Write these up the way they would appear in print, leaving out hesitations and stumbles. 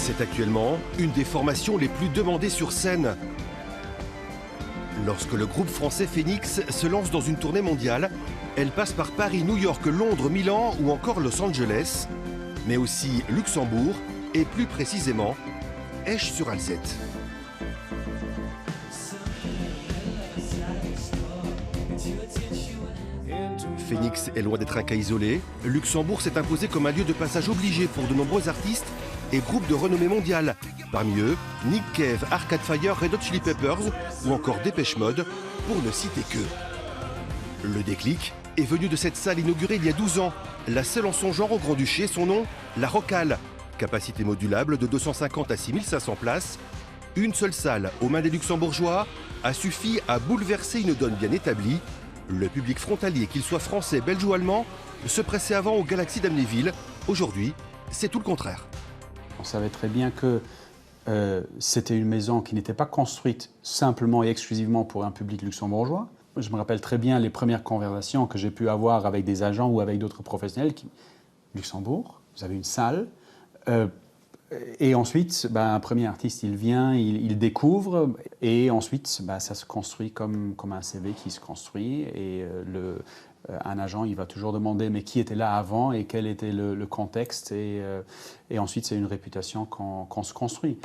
C'est actuellement une des formations les plus demandées sur scène. Lorsque le groupe français Phoenix se lance dans une tournée mondiale, elle passe par Paris, New York, Londres, Milan ou encore Los Angeles, mais aussi Luxembourg et plus précisément Esch-sur-Alzette. Phoenix est loin d'être un cas isolé. Luxembourg s'est imposé comme un lieu de passage obligé pour de nombreux artistes et groupes de renommée mondiale. Parmi eux, Nick Cave, Arcade Fire, Red Hot Chili Peppers ou encore Dépêche Mode, pour ne citer que. Le déclic est venu de cette salle inaugurée il y a 12 ans, la seule en son genre au Grand-Duché, son nom, la Rocale. Capacité modulable de 250 à 6500 places. Une seule salle aux mains des Luxembourgeois a suffi à bouleverser une donne bien établie. Le public frontalier, qu'il soit français, belge ou allemand, se pressait avant au Galaxy d'Amnéville. Aujourd'hui, c'est tout le contraire. On savait très bien que c'était une maison qui n'était pas construite simplement et exclusivement pour un public luxembourgeois. Je me rappelle très bien les premières conversations que j'ai pu avoir avec des agents ou avec d'autres professionnels. Luxembourg, vous avez une salle. Et ensuite, un premier artiste, il vient, il découvre, et ensuite, ça se construit comme un CV qui se construit. Et un agent, il va toujours demander mais qui était là avant et quel était le contexte. Et ensuite, c'est une réputation qu'on se construit.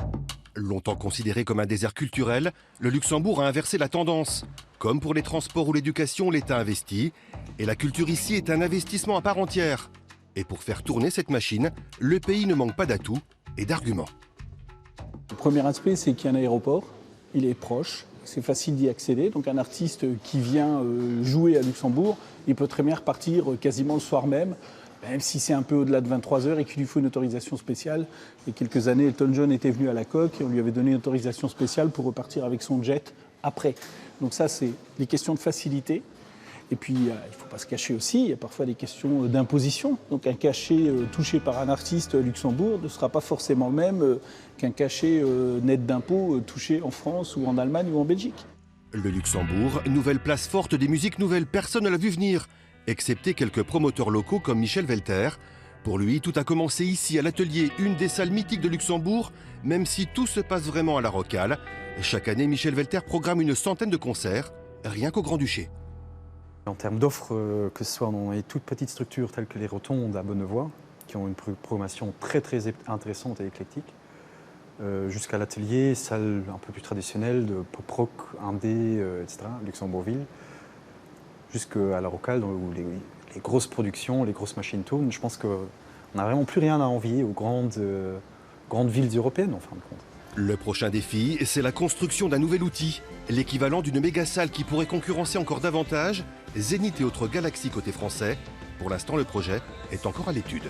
Longtemps considéré comme un désert culturel, le Luxembourg a inversé la tendance. Comme pour les transports ou l'éducation, l'État investit. Et la culture ici est un investissement à part entière. Et pour faire tourner cette machine, le pays ne manque pas d'atouts et d'arguments. Le premier aspect, c'est qu'il y a un aéroport, il est proche, c'est facile d'y accéder. Donc un artiste qui vient jouer à Luxembourg, il peut très bien repartir quasiment le soir même si c'est un peu au-delà de 23 h et qu'il lui faut une autorisation spéciale. Il y a quelques années, Elton John était venu à la Coque et on lui avait donné une autorisation spéciale pour repartir avec son jet après. Donc ça, c'est les questions de facilité. Et puis, il ne faut pas se cacher aussi, il y a parfois des questions d'imposition. Donc un cachet touché par un artiste Luxembourg ne sera pas forcément le même qu'un cachet net d'impôts touché en France ou en Allemagne ou en Belgique. Le Luxembourg, nouvelle place forte des musiques nouvelles, personne ne l'a vu venir, excepté quelques promoteurs locaux comme Michel Velter. Pour lui, tout a commencé ici, à l'Atelier, une des salles mythiques de Luxembourg, même si tout se passe vraiment à la Rocale. Chaque année, Michel Velter programme une centaine de concerts, rien qu'au Grand-Duché. En termes d'offres, que ce soit dans les toutes petites structures telles que les Rotondes à Bonnevoie, qui ont une programmation très intéressante et éclectique, jusqu'à l'Atelier, salle un peu plus traditionnelle de pop-rock, indé, etc., Luxembourgville, jusqu'à la Rocale, où les grosses productions, les grosses machines tournent. Je pense qu'on n'a vraiment plus rien à envier aux grandes villes européennes, en fin de compte. Le prochain défi, c'est la construction d'un nouvel outil, l'équivalent d'une méga salle qui pourrait concurrencer encore davantage Zénith et autres Galaxy côté français. Pour l'instant, le projet est encore à l'étude.